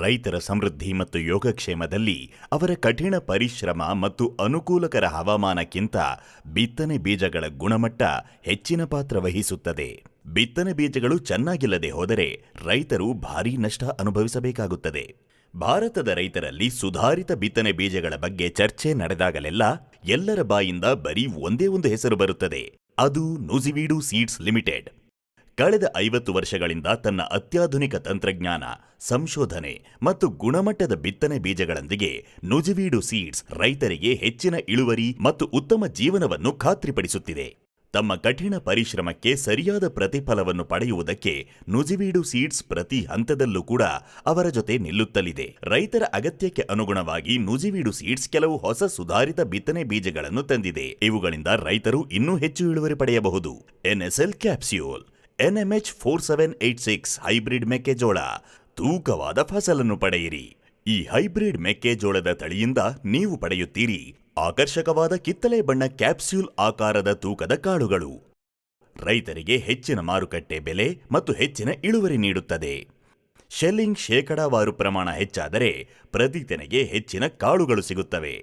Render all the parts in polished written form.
ರೈತರ ಸಮೃದ್ಧಿ ಮತ್ತು ಯೋಗಕ್ಷೇಮದಲ್ಲಿ ಅವರ ಕಠಿಣ ಪರಿಶ್ರಮ ಮತ್ತು ಅನುಕೂಲಕರ ಹವಾಮಾನಕ್ಕಿಂತ ಬಿತ್ತನೆ ಬೀಜಗಳ ಗುಣಮಟ್ಟ ಹೆಚ್ಚಿನ ಪಾತ್ರ ವಹಿಸುತ್ತದೆ. ಬಿತ್ತನೆ ಬೀಜಗಳು ಚೆನ್ನಾಗಿಲ್ಲದೆ ಹೋದರೆ ರೈತರು ಭಾರೀ ನಷ್ಟ ಅನುಭವಿಸಬೇಕಾಗುತ್ತದೆ. ಭಾರತದ ರೈತರಲ್ಲಿ ಸುಧಾರಿತ ಬಿತ್ತನೆ ಬೀಜಗಳ ಬಗ್ಗೆ ಚರ್ಚೆ ನಡೆದಾಗಲೆಲ್ಲ ಎಲ್ಲರ ಬಾಯಿಂದ ಬರೀ ಒಂದೇ ಒಂದು ಹೆಸರು ಬರುತ್ತದೆ. ಅದು ನುಜಿವೀಡು ಸೀಡ್ಸ್ ಲಿಮಿಟೆಡ್. ಕಳೆದ 50 ವರ್ಷಗಳಿಂದ ತನ್ನ ಅತ್ಯಾಧುನಿಕ ತಂತ್ರಜ್ಞಾನ, ಸಂಶೋಧನೆ ಮತ್ತು ಗುಣಮಟ್ಟದ ಬಿತ್ತನೆ ಬೀಜಗಳೊಂದಿಗೆ ನುಜಿವೀಡು ಸೀಡ್ಸ್ ರೈತರಿಗೆ ಹೆಚ್ಚಿನ ಇಳುವರಿ ಮತ್ತು ಉತ್ತಮ ಜೀವನವನ್ನು ಖಾತ್ರಿಪಡಿಸುತ್ತಿದೆ. ತಮ್ಮ ಕಠಿಣ ಪರಿಶ್ರಮಕ್ಕೆ ಸರಿಯಾದ ಪ್ರತಿಫಲವನ್ನು ಪಡೆಯುವುದಕ್ಕೆ ನುಜಿವೀಡು ಸೀಡ್ಸ್ ಪ್ರತಿ ಹಂತದಲ್ಲೂ ಕೂಡ ಅವರ ಜೊತೆ ನಿಲ್ಲುತ್ತಲಿದೆ. ರೈತರ ಅಗತ್ಯಕ್ಕೆ ಅನುಗುಣವಾಗಿ ನುಜಿವೀಡು ಸೀಡ್ಸ್ ಕೆಲವು ಹೊಸ ಸುಧಾರಿತ ಬಿತ್ತನೆ ಬೀಜಗಳನ್ನು ತಂದಿದೆ. ಇವುಗಳಿಂದ ರೈತರು ಇನ್ನೂ ಹೆಚ್ಚು ಇಳುವರಿ ಪಡೆಯಬಹುದು. NSL ಕ್ಯಾಪ್ಸ್ಯೂಲ್, NMH 4786 ಹೈಬ್ರಿಡ್ ಮೆಕ್ಕೆಜೋಳ, ತೂಕವಾದ ಫಸಲನ್ನು ಪಡೆಯಿರಿ. ಈ ಹೈಬ್ರಿಡ್ ಮೆಕ್ಕೆಜೋಳದ ತಳಿಯಿಂದ ನೀವು ಪಡೆಯುತ್ತೀರಿ ಆಕರ್ಷಕವಾದ ಕಿತ್ತಳೆ ಬಣ್ಣ ಕ್ಯಾಪ್ಸ್ಯೂಲ್ ಆಕಾರದ ತೂಕದ ಕಾಳುಗಳು. ರೈತರಿಗೆ ಹೆಚ್ಚಿನ ಮಾರುಕಟ್ಟೆ ಬೆಲೆ ಮತ್ತು ಹೆಚ್ಚಿನ ಇಳುವರಿ ನೀಡುತ್ತದೆ. ಶೆಲ್ಲಿಂಗ್ ಶೇಕಡಾವಾರು ಪ್ರಮಾಣ ಹೆಚ್ಚಾದರೆ ಪ್ರತಿ ತೆನೆಗೆ ಹೆಚ್ಚಿನ ಕಾಳುಗಳು ಸಿಗುತ್ತವೆ.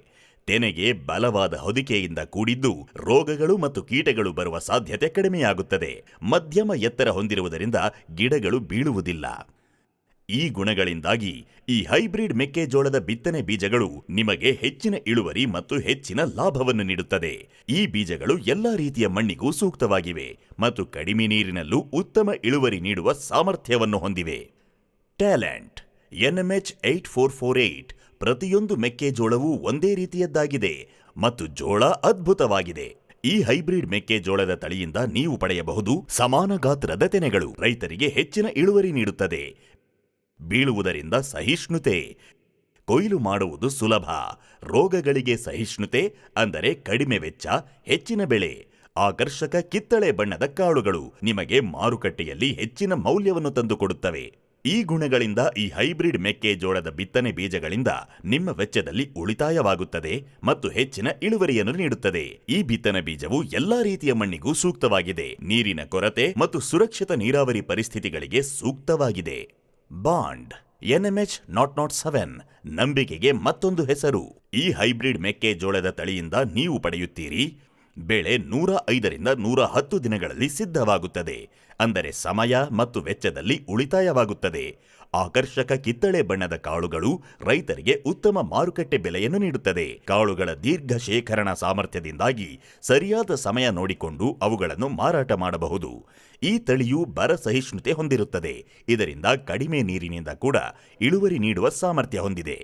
ತೆನೆಗೆ ಬಲವಾದ ಹೊದಿಕೆಯಿಂದ ಕೂಡಿದ್ದು ರೋಗಗಳು ಮತ್ತು ಕೀಟಗಳು ಬರುವ ಸಾಧ್ಯತೆ ಕಡಿಮೆಯಾಗುತ್ತದೆ. ಮಧ್ಯಮ ಎತ್ತರ ಹೊಂದಿರುವುದರಿಂದ ಗಿಡಗಳು ಬೀಳುವುದಿಲ್ಲ. ಈ ಗುಣಗಳಿಂದಾಗಿ ಈ ಹೈಬ್ರಿಡ್ ಮೆಕ್ಕೆಜೋಳದ ಬಿತ್ತನೆ ಬೀಜಗಳು ನಿಮಗೆ ಹೆಚ್ಚಿನ ಇಳುವರಿ ಮತ್ತು ಹೆಚ್ಚಿನ ಲಾಭವನ್ನು ನೀಡುತ್ತದೆ. ಈ ಬೀಜಗಳು ಎಲ್ಲಾ ರೀತಿಯ ಮಣ್ಣಿಗೂ ಸೂಕ್ತವಾಗಿವೆ ಮತ್ತು ಕಡಿಮೆ ನೀರಿನಲ್ಲೂ ಉತ್ತಮ ಇಳುವರಿ ನೀಡುವ ಸಾಮರ್ಥ್ಯವನ್ನು ಹೊಂದಿವೆ. ಟ್ಯಾಲೆಂಟ್ NMH 8448 ಪ್ರತಿಯೊಂದು ಮೆಕ್ಕೆಜೋಳವೂ ಒಂದೇ ರೀತಿಯದ್ದಾಗಿದೆ ಮತ್ತು ಜೋಳ ಅದ್ಭುತವಾಗಿದೆ. ಈ ಹೈಬ್ರಿಡ್ ಮೆಕ್ಕೆಜೋಳದ ತಳಿಯಿಂದ ನೀವು ಪಡೆಯಬಹುದು ಸಮಾನ ಗಾತ್ರದ ತೆನೆಗಳು. ರೈತರಿಗೆ ಹೆಚ್ಚಿನ ಇಳುವರಿ ನೀಡುತ್ತದೆ. ಬೀಳುವುದರಿಂದ ಸಹಿಷ್ಣುತೆ, ಕೊಯ್ಲು ಮಾಡುವುದು ಸುಲಭ. ರೋಗಗಳಿಗೆ ಸಹಿಷ್ಣುತೆ ಅಂದರೆ ಕಡಿಮೆ ವೆಚ್ಚ, ಹೆಚ್ಚಿನ ಬೆಳೆ. ಆಕರ್ಷಕ ಕಿತ್ತಳೆ ಬಣ್ಣದ ಕಾಳುಗಳು ನಿಮಗೆ ಮಾರುಕಟ್ಟೆಯಲ್ಲಿ ಹೆಚ್ಚಿನ ಮೌಲ್ಯವನ್ನು ತಂದುಕೊಡುತ್ತವೆ. ಈ ಗುಣಗಳಿಂದ ಈ ಹೈಬ್ರಿಡ್ ಮೆಕ್ಕೆಜೋಳದ ಬಿತ್ತನೆ ಬೀಜಗಳಿಂದ ನಿಮ್ಮ ವೆಚ್ಚದಲ್ಲಿ ಉಳಿತಾಯವಾಗುತ್ತದೆ ಮತ್ತು ಹೆಚ್ಚಿನ ಇಳುವರಿಯನ್ನು ನೀಡುತ್ತದೆ. ಈ ಬಿತ್ತನೆ ಬೀಜವು ಎಲ್ಲಾ ರೀತಿಯ ಮಣ್ಣಿಗೂ ಸೂಕ್ತವಾಗಿದೆ. ನೀರಿನ ಕೊರತೆ ಮತ್ತು ಸುರಕ್ಷಿತ ನೀರಾವರಿ ಪರಿಸ್ಥಿತಿಗಳಿಗೆ ಸೂಕ್ತವಾಗಿದೆ. ಬಾಂಡ್ NMH 007 ನಂಬಿಕೆಗೆ ಮತ್ತೊಂದು ಹೆಸರು. ಈ ಹೈಬ್ರಿಡ್ ಮೆಕ್ಕೆಜೋಳದ ತಳಿಯಿಂದ ನೀವು ಪಡೆಯುತ್ತೀರಿ ಬೆಳೆ 105 ರಿಂದ 110 ದಿನಗಳಲ್ಲಿ ಸಿದ್ಧವಾಗುತ್ತದೆ. ಅಂದರೆ ಸಮಯ ಮತ್ತು ವೆಚ್ಚದಲ್ಲಿ ಉಳಿತಾಯವಾಗುತ್ತದೆ. ಆಕರ್ಷಕ ಕಿತ್ತಳೆ ಬಣ್ಣದ ಕಾಳುಗಳು ರೈತರಿಗೆ ಉತ್ತಮ ಮಾರುಕಟ್ಟೆ ಬೆಲೆಯನ್ನು ನೀಡುತ್ತದೆ. ಕಾಳುಗಳ ದೀರ್ಘ ಶೇಖರಣಾ ಸಾಮರ್ಥ್ಯದಿಂದಾಗಿ ಸರಿಯಾದ ಸಮಯ ನೋಡಿಕೊಂಡು ಅವುಗಳನ್ನು ಮಾರಾಟ ಮಾಡಬಹುದು. ಈ ತಳಿಯು ಬರ ಸಹಿಷ್ಣುತೆ ಹೊಂದಿರುತ್ತದೆ. ಇದರಿಂದ ಕಡಿಮೆ ನೀರಿನಿಂದ ಕೂಡ ಇಳುವರಿ ನೀಡುವ ಸಾಮರ್ಥ್ಯ ಹೊಂದಿದೆ.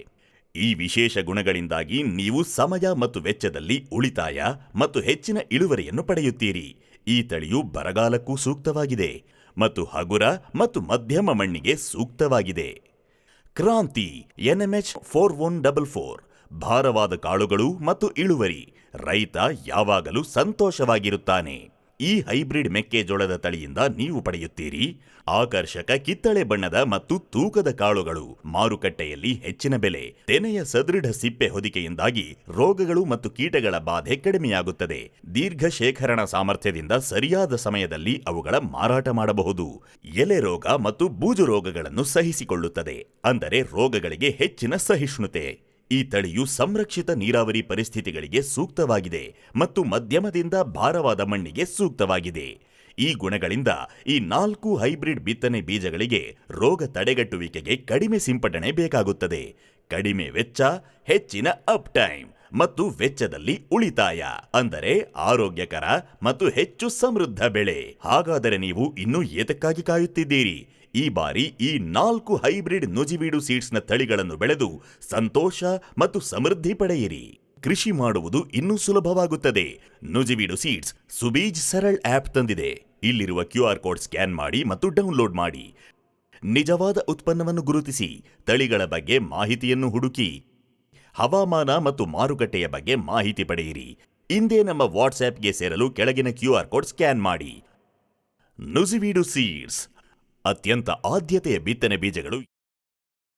ಈ ವಿಶೇಷ ಗುಣಗಳಿಂದಾಗಿ ನೀವು ಸಮಯ ಮತ್ತು ವೆಚ್ಚದಲ್ಲಿ ಉಳಿತಾಯ ಮತ್ತು ಹೆಚ್ಚಿನ ಇಳುವರಿಯನ್ನು ಪಡೆಯುತ್ತೀರಿ. ಈ ತಳಿಯು ಬರಗಾಲಕ್ಕೂ ಸೂಕ್ತವಾಗಿದೆ ಮತ್ತು ಹಗುರ ಮತ್ತು ಮಧ್ಯಮ ಮಣ್ಣಿಗೆ ಸೂಕ್ತವಾಗಿದೆ. ಕ್ರಾಂತಿ NMH 4144 ಭಾರವಾದ ಕಾಳುಗಳು ಮತ್ತು ಇಳುವರಿ. ರೈತ ಯಾವಾಗಲೂ ಸಂತೋಷವಾಗಿರುತ್ತಾನೆ. ಈ ಹೈಬ್ರಿಡ್ ಮೆಕ್ಕೆಜೋಳದ ತಳಿಯಿಂದ ನೀವು ಪಡೆಯುತ್ತೀರಿ ಆಕರ್ಷಕ ಕಿತ್ತಳೆ ಬಣ್ಣದ ಮತ್ತು ತೂಕದ ಕಾಳುಗಳು. ಮಾರುಕಟ್ಟೆಯಲ್ಲಿ ಹೆಚ್ಚಿನ ಬೆಲೆ. ತೆನೆಯ ಸದೃಢ ಸಿಪ್ಪೆ ಹೊದಿಕೆಯಿಂದಾಗಿ ರೋಗಗಳು ಮತ್ತು ಕೀಟಗಳ ಬಾಧೆ ಕಡಿಮೆಯಾಗುತ್ತದೆ. ದೀರ್ಘ ಶೇಖರಣಾ ಸಾಮರ್ಥ್ಯದಿಂದ ಸರಿಯಾದ ಸಮಯದಲ್ಲಿ ಅವುಗಳ ಮಾರಾಟ ಮಾಡಬಹುದು. ಎಲೆ ರೋಗ ಮತ್ತು ಬೂಜು ರೋಗಗಳನ್ನು ಸಹಿಸಿಕೊಳ್ಳುತ್ತದೆ. ಅಂದರೆ ರೋಗಗಳಿಗೆ ಹೆಚ್ಚಿನ ಸಹಿಷ್ಣುತೆ. ಈ ತಳಿಯು ಸಂರಕ್ಷಿತ ನೀರಾವರಿ ಪರಿಸ್ಥಿತಿಗಳಿಗೆ ಸೂಕ್ತವಾಗಿದೆ ಮತ್ತು ಮಧ್ಯಮದಿಂದ ಭಾರವಾದ ಮಣ್ಣಿಗೆ ಸೂಕ್ತವಾಗಿದೆ. ಈ ಗುಣಗಳಿಂದ ಈ 4 ಹೈಬ್ರಿಡ್ ಬಿತ್ತನೆ ಬೀಜಗಳಿಗೆ ರೋಗ ತಡೆಗಟ್ಟುವಿಕೆಗೆ ಕಡಿಮೆ ಸಿಂಪಡಣೆ ಬೇಕಾಗುತ್ತದೆ. ಕಡಿಮೆ ವೆಚ್ಚ, ಹೆಚ್ಚಿನ ಅಪ್ ಟೈಮ್ ಮತ್ತು ವೆಚ್ಚದಲ್ಲಿ ಉಳಿತಾಯ. ಅಂದರೆ ಆರೋಗ್ಯಕರ ಮತ್ತು ಹೆಚ್ಚು ಸಮೃದ್ಧ ಬೆಳೆ. ಹಾಗಾದರೆ ನೀವು ಇನ್ನೂ ಏತಕ್ಕಾಗಿ ಕಾಯುತ್ತಿದ್ದೀರಿ? ಈ ಬಾರಿ ಈ 4 ಹೈಬ್ರಿಡ್ ನುಜಿವೀಡು ಸೀಡ್ಸ್ನ ತಳಿಗಳನ್ನು ಬೆಳೆದು ಸಂತೋಷ ಮತ್ತು ಸಮೃದ್ಧಿ ಪಡೆಯಿರಿ. ಕೃಷಿ ಮಾಡುವುದು ಇನ್ನೂ ಸುಲಭವಾಗುತ್ತದೆ. ನುಜಿವೀಡು ಸೀಡ್ಸ್ ಸುಬೀಜ್ ಸರಳ್ ಆಪ್ ತಂದಿದೆ. ಇಲ್ಲಿರುವ QR ಕೋಡ್ ಸ್ಕ್ಯಾನ್ ಮಾಡಿ ಮತ್ತು ಡೌನ್ಲೋಡ್ ಮಾಡಿ. ನಿಜವಾದ ಉತ್ಪನ್ನವನ್ನು ಗುರುತಿಸಿ, ತಳಿಗಳ ಬಗ್ಗೆ ಮಾಹಿತಿಯನ್ನು ಹುಡುಕಿ, ಹವಾಮಾನ ಮತ್ತು ಮಾರುಕಟ್ಟೆಯ ಬಗ್ಗೆ ಮಾಹಿತಿ ಪಡೆಯಿರಿ. ಇಂದೇ ನಮ್ಮ ವಾಟ್ಸ್ಆಪ್ಗೆ ಸೇರಲು ಕೆಳಗಿನ QR ಕೋಡ್ ಸ್ಕ್ಯಾನ್ ಮಾಡಿ. ನುಜಿವೀಡು ಸೀಡ್ಸ್ ಅತ್ಯಂತ ಆದ್ಯತೆಯ ಬಿತ್ತನೆ ಬೀಜಗಳು.